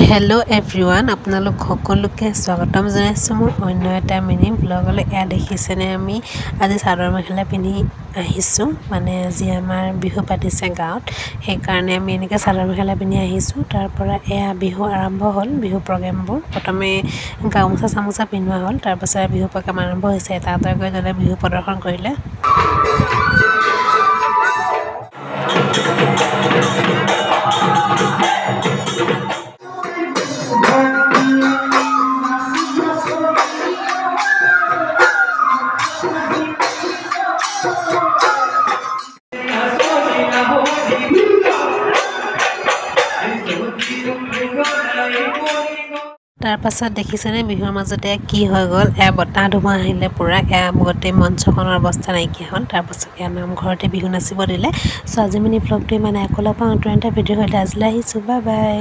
hello everyone আপোনালোক সকলোকে স্বাগতম জনাইছো মোৰ অন্য এটা মিনি ব্লগলৈ এয়া দেখিছেনে আমি আজি চাদৰ মেখেলা পিন্ধি আহিছো মানে আজি আমাৰ বিহু পাতিছে গাঁৱত সেই কাৰণে আমি এনেকৈ চাদৰ মেখেলা পিন্ধি আহিছো তাৰ পৰা এয়া বিহু আৰম্ভ হ'ল বিহু প্ৰগ্ৰামবোৰ প্ৰথমে গামোচা চামোচা পিন্ধোৱা হ'ল তাৰ পাছত বিহু প্ৰগ্ৰাম আৰম্ভ হৈছে এটা এটা গৈ দলে বিহু প্ৰদৰ্শন কৰিলে তাৰ পাছত দেখিছেনে বিহুৰ মাজতে কি হৈ গ'ল বতাহ ধুমুহা আহিলে পুৰা গোটেই মঞ্চখনৰ অৱস্থা নাইকিয়া হ'ল তাৰ পাছত নামঘৰতে বিহু নাচিব দিলে সো আজি মিনি ব্লগটো মানে আকৌ লগ পাওঁ নতুন এটা ভিডিঅ' হ'লে আজিলৈ আহিছোঁ বাই বাই